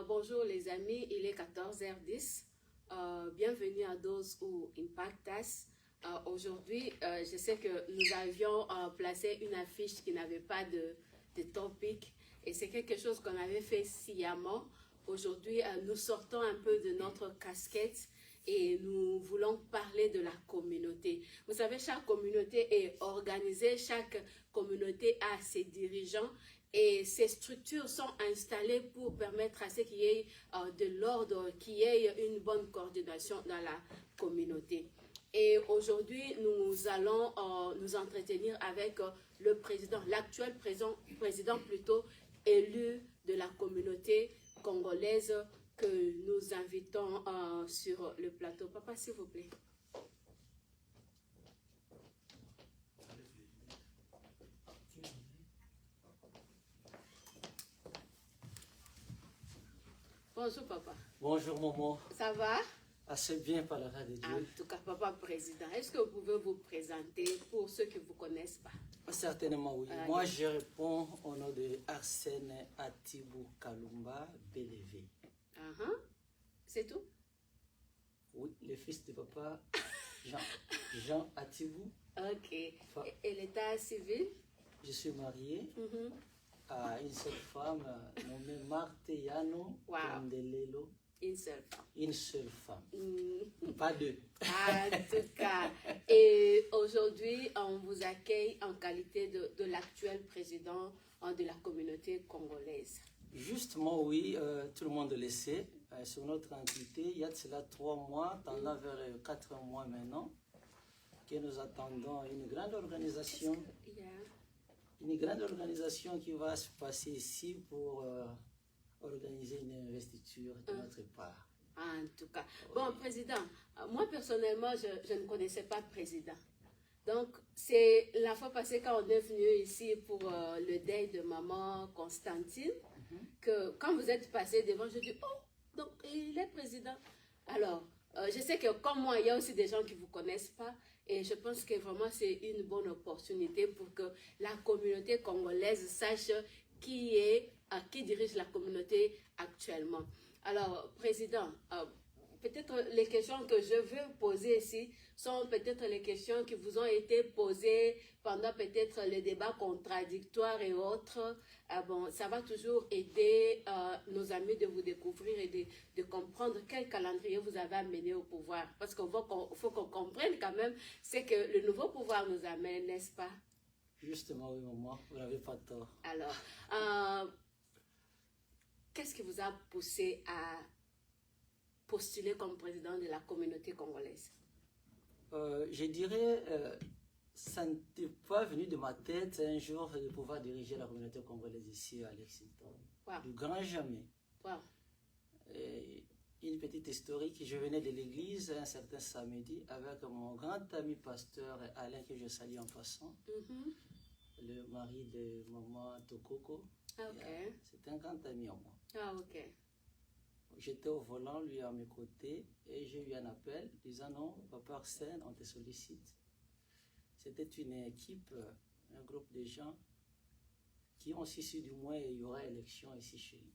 Bonjour les amis, il est 14h10. Bienvenue à Dose ou Impactas. Aujourd'hui, je sais que nous avions placé une affiche qui n'avait pas de topic et c'est quelque chose qu'on avait fait sciemment. Aujourd'hui, nous sortons un peu de notre casquette et nous voulons parler de la communauté. Vous savez, chaque communauté est organisée, chaque communauté a ses dirigeants et ces structures sont installées pour permettre à ce qu'il y ait de l'ordre, qu'il y ait une bonne coordination dans la communauté. Et aujourd'hui, nous allons nous entretenir avec le président, l'actuel président plutôt élu de la communauté congolaise que nous invitons sur le plateau. Papa, s'il vous plaît. Bonjour, papa. Bonjour, Momo. Ça va? Assez bien par la grâce de Dieu. En tout cas, papa président, est-ce que vous pouvez vous présenter pour ceux qui ne vous connaissent pas? Certainement, oui. Moi, je réponds au nom de Arsène Atibou Kalumba BLV. C'est tout? Oui, le fils de papa, Jean Atibou. Ok. Et l'état civil? Je suis marié à une seule femme nommée Marthe Yano Kandelelo. Une seule femme. Une seule femme. Pas deux. En tout cas. Et aujourd'hui, on vous accueille en qualité de l'actuel président de la communauté congolaise. Justement, oui, tout le monde le sait. Sur notre entité, il y a de cela 3 mois, tendant vers 4 mois maintenant, que nous attendons une grande organisation. Une grande organisation qui va se passer ici pour organiser une investiture de notre part. En tout cas. Bon, président, moi personnellement, je ne connaissais pas le président. Donc, c'est la fois passée quand on est venu ici pour le deuil de maman Constantine, que quand vous êtes passé devant, je dis, oh, donc il est président. Alors, je sais que comme moi, il y a aussi des gens qui ne vous connaissent pas. Et je pense que vraiment c'est une bonne opportunité pour que la communauté congolaise sache qui dirige la communauté actuellement. Alors, président, peut-être les questions que je veux poser ici sont peut-être les questions qui vous ont été posées pendant peut-être les débats contradictoires et autres. Bon, ça va toujours aider nos amis de vous découvrir et de comprendre quel calendrier vous avez amené au pouvoir. Parce qu'il faut qu'on comprenne quand même ce que le nouveau pouvoir nous amène, n'est-ce pas? Justement, oui, maman, vous n'avez pas tort. Alors, qu'est-ce qui vous a poussé à postuler comme président de la communauté congolaise? Je dirais, ça n'était pas venu de ma tête un jour de pouvoir diriger la communauté congolaise ici à Lexington. Wow. Du grand jamais. Wow. Une petite historique, je venais de l'église un certain samedi avec mon grand ami pasteur Alain, que je salue en passant, le mari de maman Tokoko. Okay. C'est un grand ami à moi. Ah, ok. J'étais au volant, lui à mes côtés, et j'ai eu un appel disant non, papa Arsène, on te sollicite. C'était une équipe, un groupe de gens qui ont su du moins il y aura élection ici chez nous.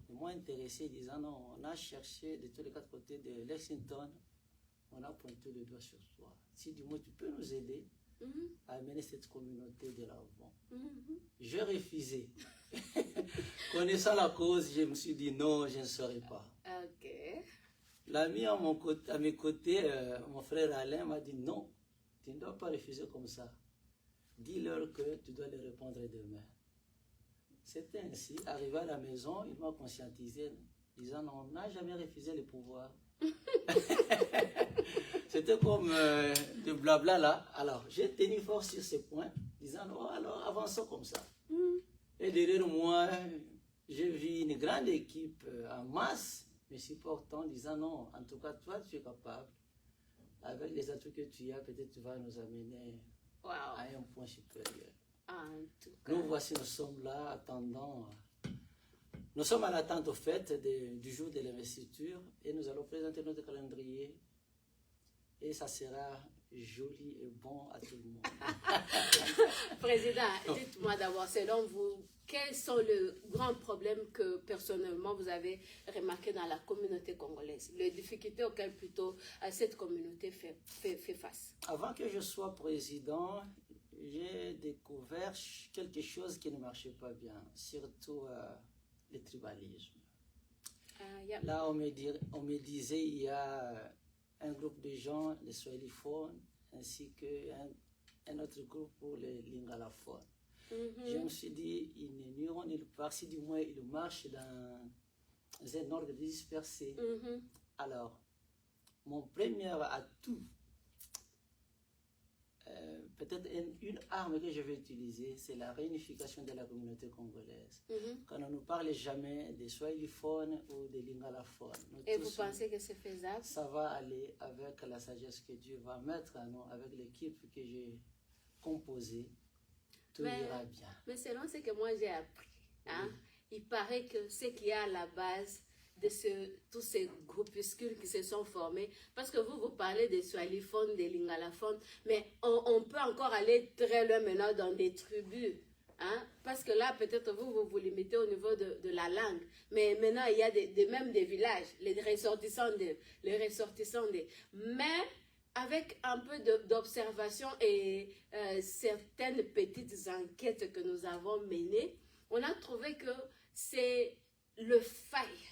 Ils m'ont intéressé disant non, on a cherché de tous les 4 côtés de Lexington, on a pointé le doigt sur toi. Si du moins tu peux nous aider à amener cette communauté de l'avant. J'ai refusé. Connaissant la cause, je me suis dit non, je ne saurais pas. Ok. L'ami à mes côtés, mon frère Alain, m'a dit non, tu ne dois pas refuser comme ça. Dis-leur que tu dois les répondre demain. C'était ainsi. Arrivé à la maison, il m'a conscientisé, disant non, on n'a jamais refusé le pouvoir. C'était comme de blabla là. Alors, j'ai tenu fort sur ce point, disant non, alors avançons comme ça. Et derrière moi, j'ai vu une grande équipe en masse me supportant, disant non, en tout cas, toi, tu es capable. Avec les atouts que tu as, peut-être tu vas nous amener à un point supérieur. En tout cas. Nous voici, nous sommes là, attendant. Nous sommes à l'attente au fait du jour de l'investiture et nous allons présenter notre calendrier. Et ça sera joli et bon à tout le monde. Président, dites-moi d'abord, selon vous, quels sont les grands problèmes que personnellement vous avez remarqués dans la communauté congolaise, les difficultés auxquelles plutôt cette communauté fait face? Avant que je sois président, j'ai découvert quelque chose qui ne marchait pas bien, surtout le tribalisme. Là, on me disait il y a un groupe de gens, les swahiliphones, ainsi qu'un autre groupe pour les lingalophones. Je me suis dit, ils n'iront nulle part, si du moins ils marchent dans un ordre dispersé. Alors, mon premier atout, peut-être une arme que je vais utiliser, c'est la réunification de la communauté congolaise. Quand on ne parle jamais des swahiliphones ou des lingalophones. Et vous pensez que c'est faisable? Ça va aller avec la sagesse que Dieu va mettre à nous, avec l'équipe que j'ai composée. Tout ira bien. Mais selon ce que moi j'ai appris, hein, il paraît que ce qu'il y a à la base de tous ces groupuscules qui se sont formés, parce que vous parlez des swahiliphones, des lingalophones, mais on peut encore aller très loin maintenant dans des tribus, hein, parce que là peut-être vous limitez au niveau de la langue, mais maintenant il y a même des villages, les ressortissants mais avec un peu d'observation et certaines petites enquêtes que nous avons menées, on a trouvé que c'est le faille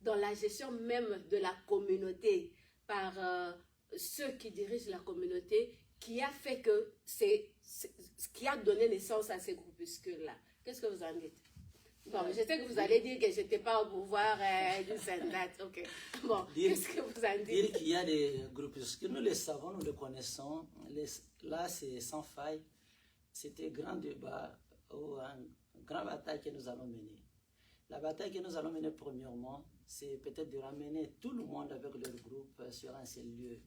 dans la gestion même de la communauté par ceux qui dirigent la communauté qui a fait que c'est ce qui a donné naissance à ces groupuscules-là. Qu'est-ce que vous en dites? Bon, je sais que vous allez dire que je n'étais pas au pouvoir du Sénat. Ok. Bon, qu'est-ce que vous en dites? Dire qu'il y a des groupuscules, nous les savons, nous les connaissons. Là, c'est sans faille. C'était un grand débat ou une grande bataille que nous allons mener. La bataille que nous allons mener premièrement, c'est peut-être de ramener tout le monde avec leur groupe sur un seul lieu.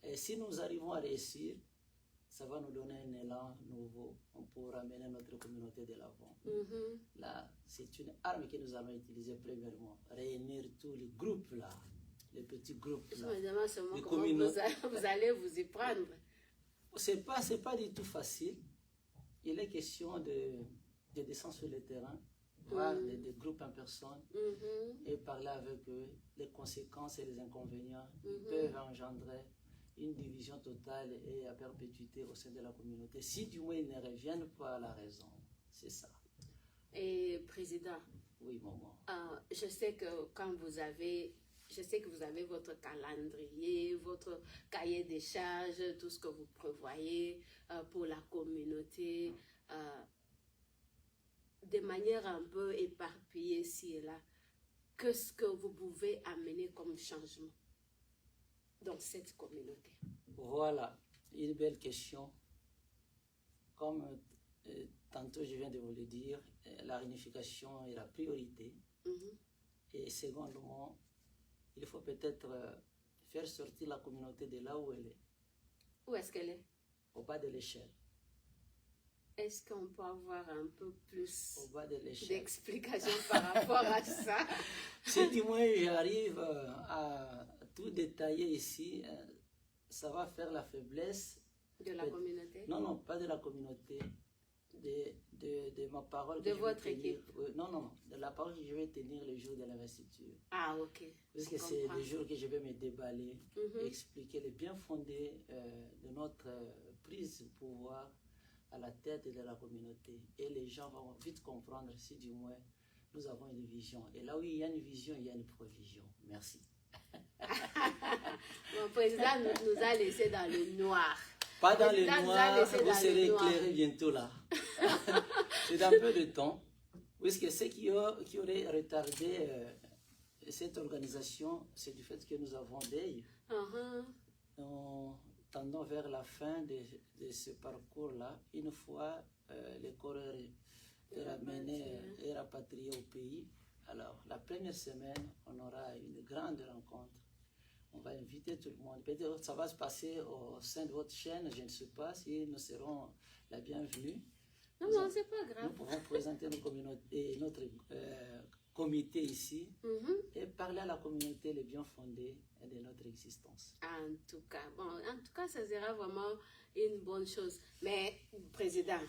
Et si nous arrivons à réussir, ça va nous donner un élan nouveau. On pourra ramener notre communauté de l'avant. Là, c'est une arme que nous allons utiliser premièrement. Réunir tous les groupes là, les petits groupes là. Je me demande seulement comment vous allez vous y prendre. C'est pas du tout facile. Il est question de descendre sur le terrain, voir des groupes en personne et parler avec eux. Les conséquences et les inconvénients peuvent engendrer une division totale et à perpétuité au sein de la communauté. Si du moins ils ne reviennent pas à la raison, c'est ça. Et président, oui, maman. Je sais que vous avez votre calendrier, votre cahier des charges, tout ce que vous prévoyez pour la communauté, de manière un peu éparpillée ici et là. Qu'est-ce que vous pouvez amener comme changement dans cette communauté? Voilà, une belle question. Comme tantôt je viens de vous le dire, la réunification est la priorité. Et secondement, il faut peut-être faire sortir la communauté de là où elle est. Où est-ce qu'elle est? Au bas de l'échelle. Est-ce qu'on peut avoir un peu plus d'explications par rapport à ça? Si du moins j'arrive à tout détailler ici, ça va faire la faiblesse de la communauté? Non, pas de la communauté, de ma parole. De votre équipe? Non, de la parole que je vais tenir le jour de l'investiture. Ah, ok. Parce que c'est le jour que je vais me déballer, expliquer les bien fondés de notre prise de pouvoir à la tête de la communauté. Et les gens vont vite comprendre si du moins nous avons une vision. Et là où il y a une vision, il y a une provision. Merci. Mon président nous a laissé dans le noir. Pas dans le noir, vous serez éclairés bientôt là. C'est un peu de temps. Puisque ce qui aurait retardé cette organisation, c'est du fait que nous avons Dave. Nous tendons vers la fin de ce parcours-là. Une fois le corps est ramené et rapatrié au pays, alors la première semaine, on aura une grande rencontre. On va inviter tout le monde. Peut-être que ça va se passer au sein de votre chaîne, je ne sais pas si nous serons la bienvenue. Non, c'est pas grave. Nous pouvons présenter notre comité ici et parler à la communauté les bien fondés de notre existence. En tout cas, ça sera vraiment une bonne chose. Mais, président,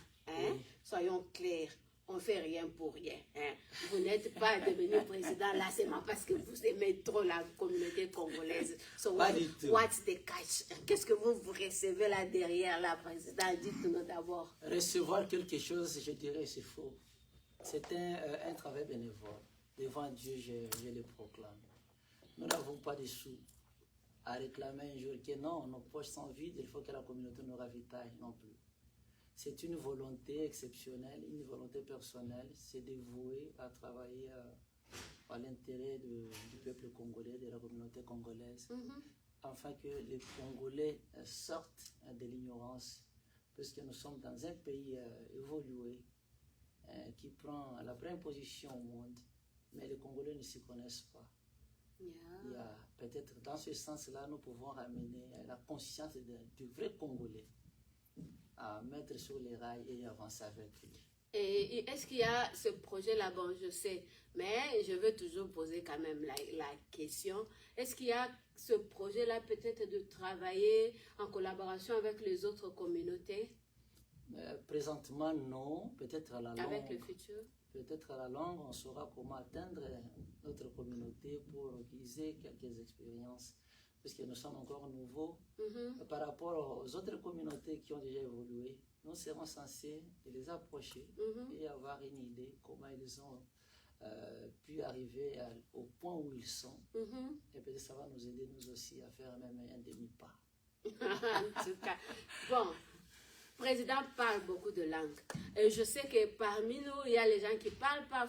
soyons clairs, on ne fait rien pour rien. Hein. Vous n'êtes pas devenu président là seulement parce que vous aimez trop la communauté congolaise. So Pas du tout. what's the catch? Qu'est-ce que vous recevez là derrière la présidente? Dites-nous d'abord. Recevoir quelque chose, je dirais, c'est faux. C'est un travail bénévole. Devant Dieu, je le proclame. Nous n'avons pas de sous à réclamer un jour que non, nos poches sont vides, il faut que la communauté nous ravitaille, non plus. C'est une volonté exceptionnelle, une volonté personnelle, c'est dévoué à travailler à l'intérêt du peuple congolais, de la communauté congolaise, afin que les Congolais sortent de l'ignorance, puisque nous sommes dans un pays évolué, qui prend la première position au monde, mais les Congolais ne s'y connaissent pas. Yeah. Peut-être dans ce sens-là, nous pouvons ramener la conscience du vrai Congolais à mettre sur les rails et avancer avec lui. Et est-ce qu'il y a ce projet-là? Bon, je sais, mais je veux toujours poser quand même la question. Est-ce qu'il y a ce projet-là peut-être de travailler en collaboration avec les autres communautés? Présentement, non. Peut-être à la longue. Avec le futur? Peut-être à la longue, on saura comment atteindre notre communauté pour utiliser quelques expériences, parce que nous sommes encore nouveaux. Par rapport aux autres communautés qui ont déjà évolué, nous serons censés les approcher et avoir une idée comment ils ont pu arriver au point où ils sont. Et peut-être ça va nous aider, nous aussi, à faire même un demi-pas. En tout cas, bon. Le président parle beaucoup de langues. Et je sais que parmi nous, il y a les gens qui parlent pas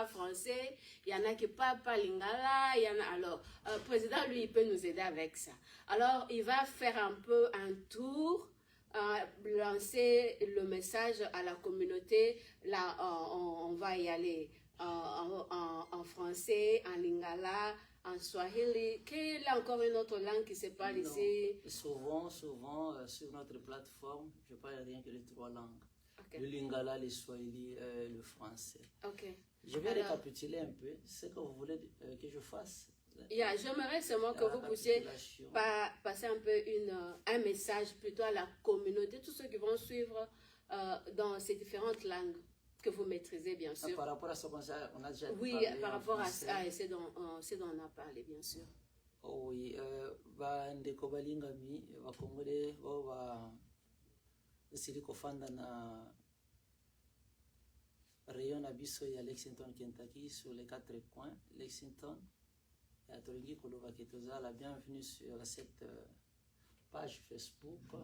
français, il y en a qui parlent pas lingala, il y en a. Alors, le président, lui, il peut nous aider avec ça. Alors, il va faire un peu un tour, lancer le message à la communauté. Là, on va y aller en français, en lingala, en swahili. Quelle est encore une autre langue qui se parle ici? Souvent, sur notre plateforme, je parle rien que les 3 langues. Okay. Le lingala, le swahili, le français. Okay. Je vais récapituler un peu ce que vous voulez que je fasse. J'aimerais seulement que vous puissiez passer un peu un message plutôt à la communauté, tous ceux qui vont suivre dans ces différentes langues que vous maîtrisez, bien sûr. Par rapport à ce qu'on a déjà oui, parlé. Par rapport à ce dont on a parlé, bien sûr. Oh oui, ndeko balingami bakongole ba sili kofanda na rayon na biso ya Lexington, Kentucky, sur les 4 coins Lexington. Et à Tolingi Koloba Ketoza, la bienvenue sur cette page Facebook.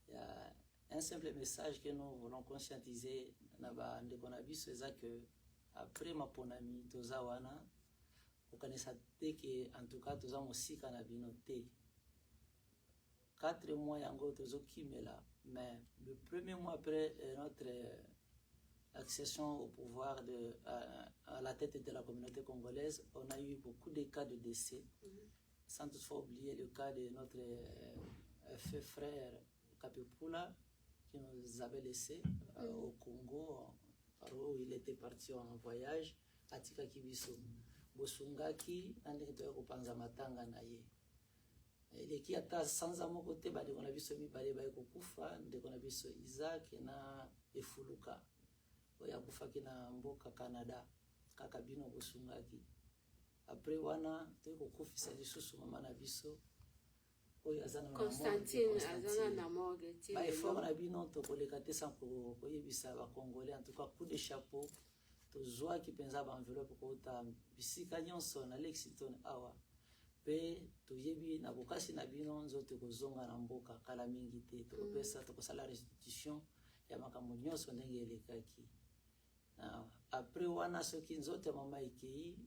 Il y a un simple message que nous voulons conscientiser na ndeko na biso eza que après maponami toza wana okanisa te que en tout cas toza mosika na bino te. 4 mois yango tozo kimela, mais le premier mois après notre accession au pouvoir à la tête de la communauté congolaise, on a eu beaucoup de cas de décès, sans toutefois oublier le cas de notre frère Kapepula, qui nous avait laissé au Congo, où il était parti en voyage, à Tika Kibiso. Bosungaki, Nandek Panza Matanga Naye. Et qui a sans amour côté, de Konabiso Mibale Kokufa, de Konabiso Isaac, na Efuluka. Oya Kufaki na Mboka Canada, Kakabino Bosungaki. Après wana, Teko Kufisa Lisusu Mama Nabiso. Constantine azana na morgue ti ba effort na bino to koleka te sans ko yebisa ba congolais, en tout cas coup de chapeau to zwa ki penza ba enveloppe ko ta bisika nyonso na Lexington awa pe to yebi na bokasi na bino nzoto ko zonga na mboka kala mingi te to pesa to sala restitution ya makambo nyonso ndenge elekaki. Après wana soki nzoto mama ikei,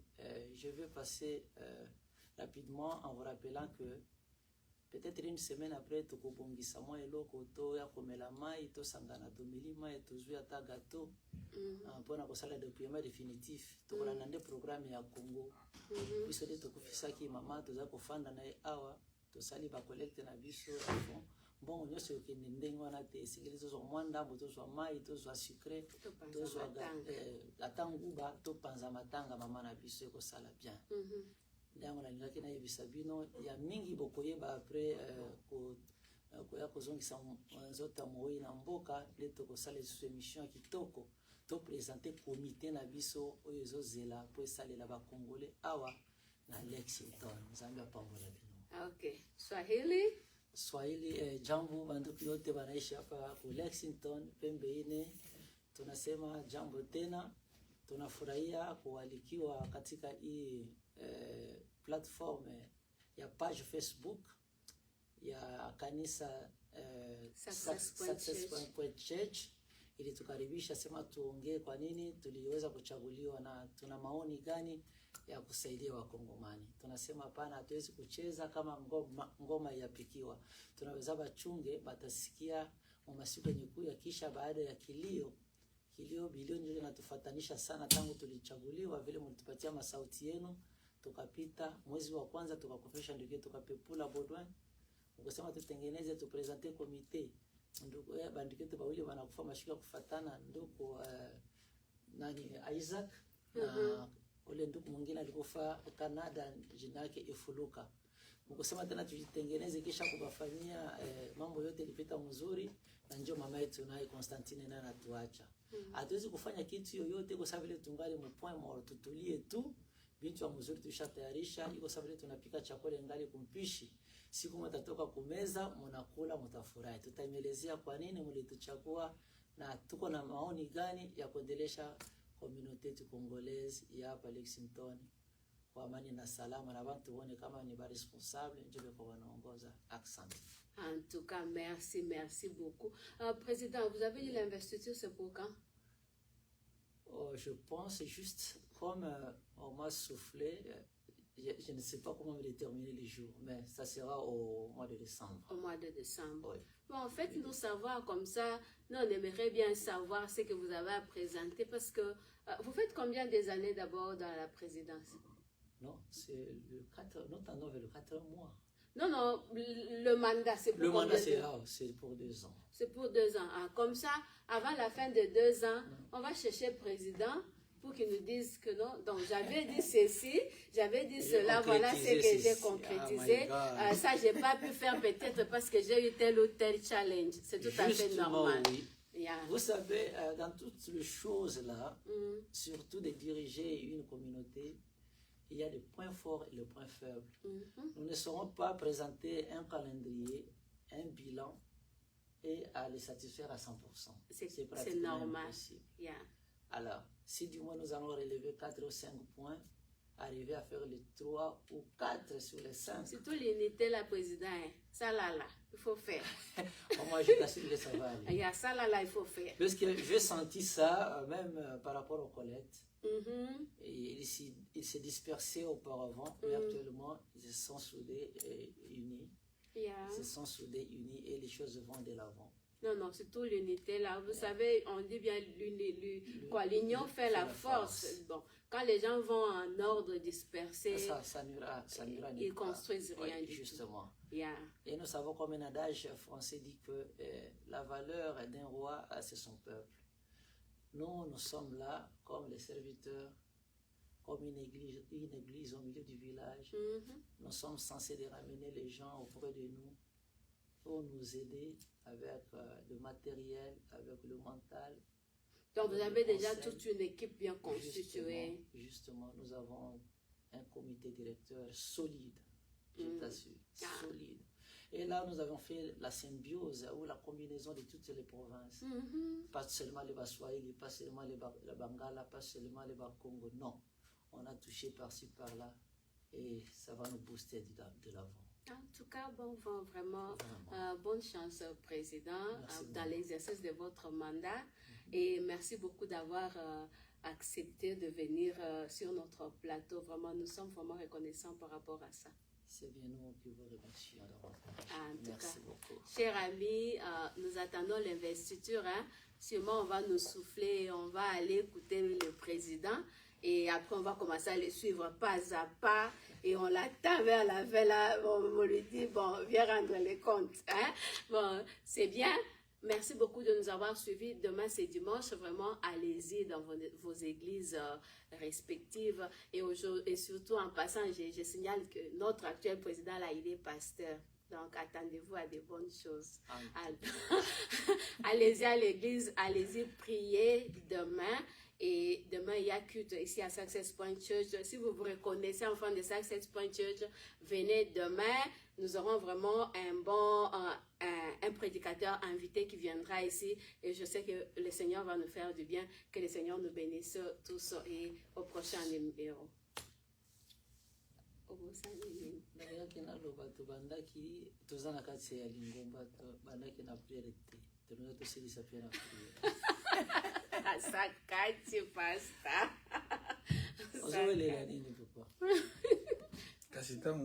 je vais passer rapidement en vous rappelant que peut-être une semaine après, tu as bongisa moi eloko to ya komela mai to sangana to milima et to zui ata gâteau pour na kosala déploiement définitif to kola nande programme ya Congo biso de to kufisa ki mama to za kofanda na awa to sali ba collecte na biso fond bon nyoso ke ndenge wana te sikeli zo mwanda boto zo mai to zo sucré to zo atanguba to panza matanga mama na biso ko sala bien. Ndango na ngaki na yebisa bino ya mingi bokoyeba après ko koya kozongisa nzota moi na mboka nde tokosala lisusu émission ya kitoko topresente komite na biso oyo ezozela mpo esalela bakongole awa na Lexington. Nzambe apambola bino. Okay. Swahili jambo banduku yote wanaishi hapa ku Lexington pembe ine, tunasema jambo tena. Tunafurahia kualikiwa katika hii platform ya page Facebook ya kanisa Success.Church ili tukaribisha, sema tuongee kwa nini tuliweza kuchaguliwa na tuna maoni gani ya kusaidia Wakongomani. Tunasema hapana, hatuwezi kucheza kama ngoma yapikiwa. Tunaweza bachunge batasikia masiku yenye kuya, kisha baada ya kilio bilioni ndio natufatanisha sana tangu tulichaguliwa, vile mlitupatia masauti yenu, tukapita mwezi wa kwanza tukakufisha ndio tukapepula Baudouin. Ukasema tutengeneze tupresente komite. Ndugu ya bandiketu bawili wanakufa mashika kufatana, ndugu nani Isaac na ule ndugu mwingine alikufa Canada, jina yake Ifuluka. Mkosema tena tujitengeneze kisha kubafanyia mambo yote ilipita mzuri, na njoo mama yetu naye Constantine na anatuacha. Hatuwezi kufanya kitu yoyote kwa sababu ile tungali mpoint mwa tutulie tu. Vitu wa mzuri tushatayarisha, iko sababu ile tunapika chakula ngali kumpishi. Siku mtatoka kumeza mnakula mtafurahi. Tutaimelezea kwa nini mlituchagua na tuko na maoni gani ya kuendelesha community yetu Congolaise ya hapa Lexington kwa amani na salama, na watu waone kama ni ba responsable ndio kwa wanaongoza. Accent. En tout cas, merci beaucoup. Président, vous avez dit l'investiture, c'est pour quand? Je pense juste comme on m'a soufflé, je ne sais pas comment déterminer les jours, mais ça sera au mois de décembre. Au mois de décembre. Oui. Bon, en fait, nous savoir comme ça, nous on aimerait bien savoir ce que vous avez à présenter, parce que vous faites combien des années d'abord dans la présidence? Non, c'est le 4, notamment le 4 mois. Non, le mandat, c'est pour le combien mandat, c'est pour 2 ans. C'est pour 2 ans. Ah, comme ça, avant la fin de 2 ans, on va chercher le président pour qu'il nous dise que non. Donc, j'avais dit ceci, j'avais dit cela, voilà ce que j'ai concrétisé. Ça, j'ai pas pu faire peut-être parce que j'ai eu tel ou tel challenge. C'est tout à fait normal. Oui. Yeah. Vous savez, dans toutes les choses là, surtout de diriger une communauté, il y a des points forts et des points faibles. Nous ne saurons pas présenter un calendrier, un bilan et à les satisfaire à 100%. C'est pratiquement impossible. Yeah. Alors, si du moins nous allons relever 4 ou 5 points, arriver à faire les 3 ou 4 sur les 5. Surtout l'unité, la présidente, ça là, il faut faire. Moi, je t'assure que ça va aller. Il y a ça là, il faut faire. Parce que j'ai senti ça, même par rapport aux collectes. Et ils se dispersaient auparavant, mais actuellement, ils se sont soudés et unis. Yeah. Ils se sont soudés, unis, et les choses vont de l'avant. Non, c'est tout l'unité là. Vous savez, on dit bien l'union fait la force. Bon, quand les gens vont en ordre dispersé, ça n'ira ils construisent rien du justement. tout. Yeah. Et nous savons comme un adage français dit que la valeur d'un roi, c'est son peuple. Nous sommes là comme les serviteurs, comme une église au milieu du village. Nous sommes censés de ramener les gens auprès de nous pour nous aider avec le matériel, avec le mental. Donc vous avez déjà toute une équipe bien constituée. Justement, nous avons un comité directeur solide, je t'assure, solide. Et là, nous avons fait la symbiose ou la combinaison de toutes les provinces. Pas seulement les Baswahili, pas seulement les Bangala, pas seulement les Bakongo. Non, on a touché par-ci, par-là. Et ça va nous booster de l'avant. En tout cas, vraiment. Bonne chance, Président, dans l'exercice de votre mandat. Et merci beaucoup d'avoir accepté de venir sur notre plateau. Vraiment, nous sommes vraiment reconnaissants par rapport à ça. C'est bien nous qui vous remercions. Merci beaucoup. Chers amis, nous attendons l'investiture. Sûrement, on va nous souffler, on va aller écouter le président. Et après, on va commencer à le suivre pas à pas. Et on l'attend vers la fin, là, on lui dit, bon, viens rendre les comptes. Bon, c'est bien. Merci beaucoup de nous avoir suivis. Demain, c'est dimanche. Vraiment, allez-y dans vos églises respectives. Et surtout, en passant, je signale que notre actuel président, là, il est pasteur. Donc, attendez-vous à des bonnes choses. Amen. Allez-y à l'église, allez-y prier demain. Et demain, il y a culte ici à Success Point Church. Si vous vous reconnaissez enfant de Success Point Church, venez demain. Nous aurons vraiment un prédicateur invité qui viendra ici. Et je sais que le Seigneur va nous faire du bien. Que le Seigneur nous bénisse tous et au prochain numéro. nayaki naloba tobandaki toza na kati ya lingomba tobandaki na priere te tolonga tosilisa mpe na priere Asakati pasta ozowelela nini papa kasi ntango